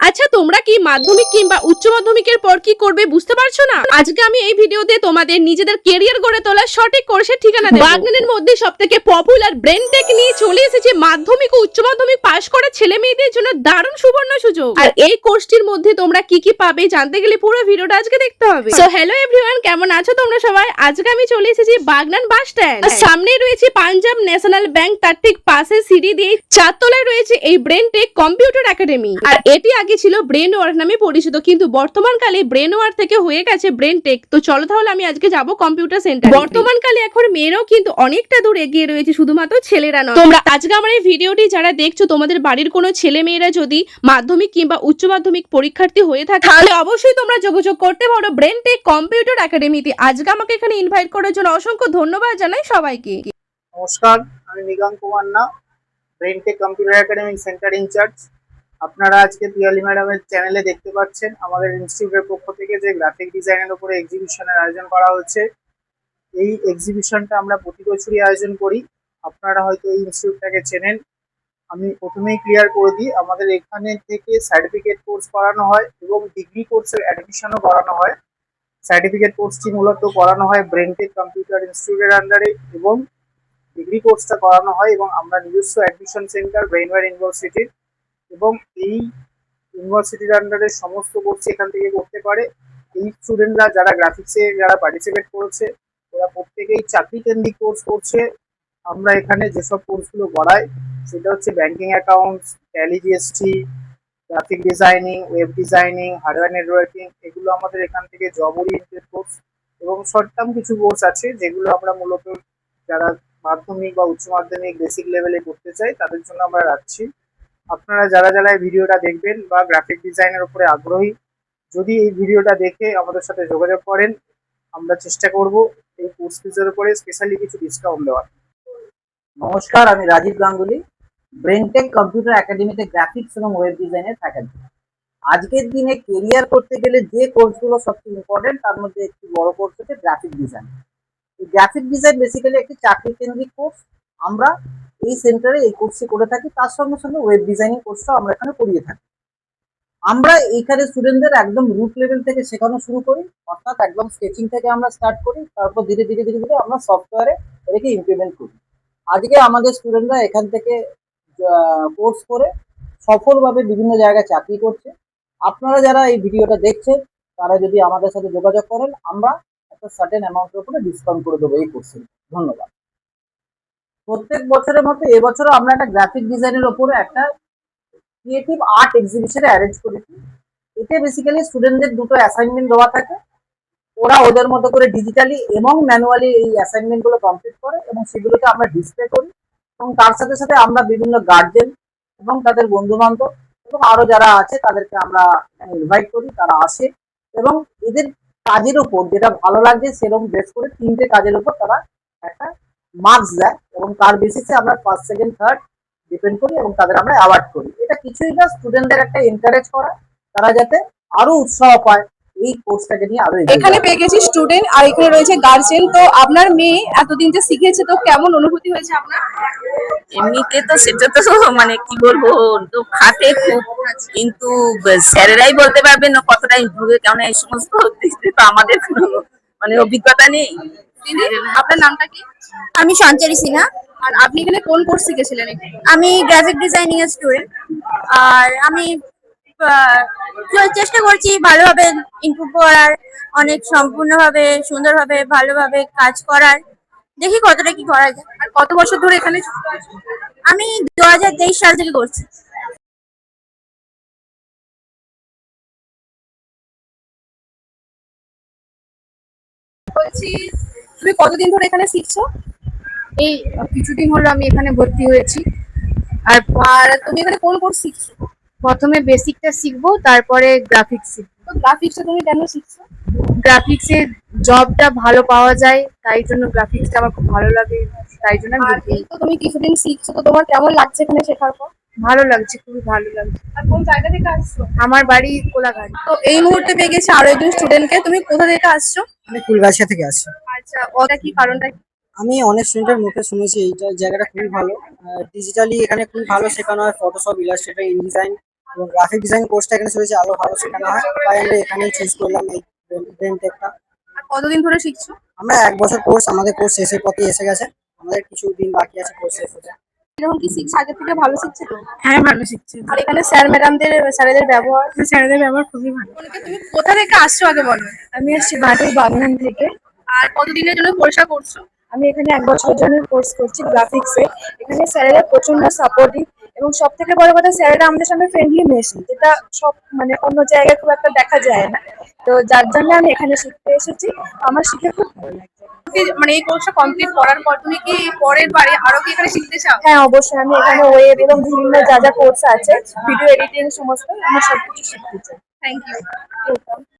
আচ্ছা, তোমরা কি মাধ্যমিক কিংবা উচ্চ মাধ্যমিকের পর কি করবে বুঝতে পারছো না? আজকে আমি এই ভিডিওতে তোমাদের নিজেদের কেরিয়ার গড়ে তোলার সঠিক কোর্সের ঠিকানা দেব। বাগনানের মধ্যে সবথেকে পপুলার ব্রেন টেক নিয়ে চলে এসেছে মাধ্যমিক ও উচ্চ মাধ্যমিক পাশ করা ছেলে মেয়েদের জন্য দারুণ সুবর্ণ সুযোগ। আর এই কোর্সটির মধ্যে তোমরা কি কি পাবে জানতে গেলে পুরো ভিডিওটা আজকে দেখতে হবে। সো হ্যালো এভরিওয়ান, কেমন আছো তোমরা সবাই? আজকে আমি চলে এসেছি বাগনান বাস স্ট্যান্ড। সামনে রয়েছে পাঞ্জাব ন্যাশনাল ব্যাংক, তার ঠিক পাশে সিঁড়ি দিয়ে 4 তলায় রয়েছে এই ব্রেন টেক কম্পিউটার একাডেমি। আর এটি আগে ছিল ব্রেন ওয়ার্ক নামে পরিচিত, কিন্তু বর্তমানকালে ব্রেন ওয়ার্ক থেকে হয়ে গেছে ব্রেন টেক। তো চলো তাহলে আমি আজকে যাব কম্পিউটার সেন্টার। বর্তমানকালে এখন মেয়েরাও কিন্তু অনেকটা দূর এগিয়ে রয়েছে, শুধুমাত্র ছেলেরা নয়। তোমরা আজকে আমার এই ভিডিওটি যারা দেখছো, তোমাদের বাড়ির কোনো ছেলে মেয়েরা যদি মাধ্যমিক কিংবা উচ্চ মাধ্যমিক পরীক্ষার্থী হয়ে থাকে, তাহলে অবশ্যই তোমরা যোগাযোগ করতে পারো ব্রেন টেক কম্পিউটার একাডেমিতে। আজকে আমাকে এখানে ইনভাইট করার জন্য অসংখ্য ধন্যবাদ জানাই সবাইকে। নমস্কার, আমি Mriganka Manna, brain tech computer academy centre in charge. আপনারা আজকে পিয়ালি ম্যাডামের চ্যানেলে দেখতে পাচ্ছেন আমাদের ইনস্টিটিউটের পক্ষ থেকে যে গ্রাফিক ডিজাইনের উপরে এক্সিবিশনের আয়োজন করা হচ্ছে। এই এক্সিবিশনটা আমরা প্রতি বছরই আয়োজন করি। আপনারা হয়তো এই ইনস্টিটিউটটাকে চেনেন। আমি প্রথমেই ক্লিয়ার করে দিই, আমাদের এখানে থেকে সার্টিফিকেট কোর্স করানো হয় এবং ডিগ্রি কোর্সের অ্যাডমিশনও করানো হয়। সার্টিফিকেট কোর্সটি মূলত করানো হয় ব্রেন টেক কম্পিউটার ইনস্টিটিউটের আন্ডারে এবং ডিগ্রি কোর্সটা করানো হয় এবং আমরা নিজস্ব অ্যাডমিশন সেন্টার ব্রেইনওয়্যার ইউনিভার্সিটির, এবং এই ইউনিভার্সিটির আন্ডারে সমস্ত কোর্স এখান থেকে করতে পারে। এই স্টুডেন্টরা যারা গ্রাফিক্সে যারা পার্টিসিপেট করেছে, ওরা প্রত্যেকেই চাকরি কেন্দ্রিক কোর্স করছে। আমরা এখানে যেসব কোর্সগুলো করাই সেটা হচ্ছে banking accounts, tally GST, graphic designing, web designing, hardware networking. এগুলো আমাদের এখান থেকে জব ওরিয়েন্টেড কোর্স, এবং শর্ট টার্ম কিছু কোর্স আছে যেগুলো আমরা মূলত যারা মাধ্যমিক বা উচ্চ মাধ্যমিক বেসিক লেভেলে করতে চাই তাদের জন্য আমরা রাখছি। আপনারা যারা যারা এই ভিডিওটা দেখবেন বা গ্রাফিক ডিজাইনের উপরে আগ্রহী, যদি এই ভিডিওটা দেখে আমাদের সাথে যোগাযোগ করেন, আমরা চেষ্টা করব এই কোর্স ফিজের উপরে স্পেশালি কিছু ডিসকাউন্ট দেওয়ার। নমস্কার, আমি রাজীব গাঙ্গুলি, ব্রেনটেক কম্পিউটার একাডেমিতে গ্রাফিক্স এবং ওয়েব ডিজাইনের ফ্যাকাল্টি। আজকের দিনে কেরিয়ার করতে গেলে যে কোর্সগুলো সবচেয়ে ইম্পর্টেন্ট তার মধ্যে একটি বড় কোর্স হচ্ছে গ্রাফিক ডিজাইন। এই গ্রাফিক ডিজাইন বেসিক্যালি একটি চাকরি কেন্দ্রিক কোর্স। আমরা এই সেন্টারে এই কোর্সটি করে থাকি, তার সঙ্গে সঙ্গে ওয়েব ডিজাইনিং কোর্সটাও আমরা এখানে করিয়ে থাকি। আমরা এইখানে স্টুডেন্টদের একদম রুট লেভেল থেকে শেখানো শুরু করি, অর্থাৎ একদম স্কেচিং থেকে আমরা স্টার্ট করি, তারপর ধীরে ধীরে ধীরে ধীরে আমরা সফটওয়্যারে এটাকে ইমপ্লিমেন্ট করি। আজকে আমাদের স্টুডেন্টরা এখান থেকে কোর্স করে সফলভাবে বিভিন্ন জায়গায় চাকরি করছে। আপনারা যারা এই ভিডিওটা দেখছেন তারা যদি আমাদের সাথে যোগাযোগ করেন, আমরা একটা সার্টেন অ্যামাউন্টের উপরে ডিসকাউন্ট করে দেবো এই কোর্সে। ধন্যবাদ। প্রত্যেক বছরের মতো এবছরও আমরা একটা গ্রাফিক ডিজাইনের ওপরে একটা ক্রিয়েটিভ আর্ট এক্সিবিশনে অ্যারেঞ্জ করেছি। এতে বেসিক্যালি স্টুডেন্টদের দুটো অ্যাসাইনমেন্ট দেওয়া থাকে, ওরা ওদের মতো করে ডিজিটালি এবং ম্যানুয়ালি এই অ্যাসাইনমেন্টগুলো কমপ্লিট করে এবং সেগুলোকে আমরা ডিসপ্লে করি। এবং তার সাথে সাথে আমরা বিভিন্ন গার্জেন এবং তাদের বন্ধু বান্ধব এবং আরো যারা আছে তাদেরকে আমরা ইনভাইট করি, তারা আসে এবং এদের কাজের উপর যেটা ভালো লাগছে সেরকম বেস করে 3টে কাজের উপর তারা একটা মার্কস দেয় এবং তার বেসিসে আমরা ফার্স্ট সেকেন্ড থার্ড ডিপেন্ড করি এবং তাদের আমরা অ্যাওয়ার্ড করি। এটা কিছুই না, স্টুডেন্টদের একটা এনকারেজ করা, তারা যাতে আরো উৎসাহ পায় এই কোর্সটাকে নিয়ে আরো। এখানে পেয়ে গেছি স্টুডেন্ট আর এখানে রয়েছে গার্জেন। তো আপনার মেয়ে এতদিন যে শিখেছে, তো কেমন অনুভূতি হয়েছে আপনার? এমনিতে তো সেটা তো মানে কি বলবো, তো খাটে খুব, কিন্তু স্যারেরাই বলতে পারবেন না কতটা ইমপ্রুভ, কেন এই সমস্ত দিকতে তো আমাদের কোনো মানে অভিজ্ঞতা নেই। আপনার নামটা কি? আমি সঞ্চারী সিনহা। আর আপনি এখানে কোন কোর্স শিখেছিলেন? আমি গ্রাফিক ডিজাইনিং এর স্টুডেন্ট। আর আমি আহ, চেষ্টা করছি ভালোভাবে ইমপ্রুভ করার, অনেক সম্পূর্ণভাবে সুন্দরভাবে ভালোভাবে কাজ করার। দেখি কতটা কি করা যায়। আর কত বছর ধরে এখানে যুক্ত আছেন? আমি 2023 সাল থেকে করছি। বলছি, তুমি কতদিন ধরে এখানে শিখছো? এই কিছুদিন হলো আমি এখানে ভর্তি হয়েছি। আর আর তুমি এখানে কোন কোর্স শিখছো? প্রথমে বেসিকটা শিখবো, তারপরে গ্রাফিক্স শিখবো। তো গ্রাফিক্সটা তুমি কেন শিখছো? গ্রাফিক্সে জবটা ভালো পাওয়া যায়, তাই জন্য গ্রাফিক্সটা আমার খুব ভালো লাগে, তাই জন্য আমি আর ভর্তি এই তো তুমি কিছুদিন শিখছো, তো তোমার কেমন লাগছে এখানে শেখার পর? ভালো লাগছে, খুবই ভালো লাগছে। আর কোন জায়গা থেকে আসছো? আমার বাড়ি কোলাঘাট। তো এই মুহূর্তে পেয়ে গেছি আরো একজন স্টুডেন্টকে। তুমি কোথা থেকে আসছো? আমি ফুলগাছিয়া থেকে আসছি। আচ্ছা, ওটা কি কারণটা কি? আমি অনেক স্টুডেন্টের মুখে শুনেছি এইটা জায়গাটা খুবই ভালো, ডিজিটালি এখানে খুবই ভালো শেখানো হয়, ফটোশপ, ইলাস্ট্রেটর, ইনডিজাইন এবং গ্রাফিক ডিজাইন কোর্সটা এখানে শুনেছি আরো ভালো শেখানো হয়, তাই আমরা এখানেই চুজ করলাম এই ব্রেনটেকটা। আর কতদিন ধরে শিখছো? আমরা 1 বছর কোর্স, আমাদের কোর্স শেষের পথে এসে গেছে, আমাদের কিছু দিন বাকি আছে কোর্স শেষ হতে। এরকম কি শিখছে আগে থেকে ভালো শিখছে তো? হ্যাঁ, ভালো শিখছে। আর এখানে স্যারেদের ব্যবহার? স্যারেদের ব্যবহার খুবই ভালো। তুমি কোথা থেকে আসছো আগে বলো? আমি আসছি ভাটুর বাগনান থেকে। আর কতদিনের জন্য কোর্সটা করছো? আমি এখানে 1 বছরের জন্য কোর্স করছি গ্রাফিক্সে। এখানে স্যারেরা প্রচন্ড সাপোর্টিভ এবং সব থেকে বড় কথা স্যারেরা আমাদের সঙ্গে ফ্রেন্ডলি মেশে, যেটা সব মানে অন্য জায়গায় খুব একটা দেখা যায় না। তো যার জন্য আমি এখানে শিখতে এসেছি, আমার শিখে খুব ভালো লাগছে। মানে এই কোর্সটা কমপ্লিট করার পর তুমি কি পরের বারে আরো কি এখানে শিখতে চাও? হ্যাঁ, অবশ্যই আমি এখানে ওয়েব এবং বিভিন্ন যা যা কোর্স আছে, ভিডিও এডিটিং সমস্ত, আমি সবকিছু শিখতে চাই। Thank you.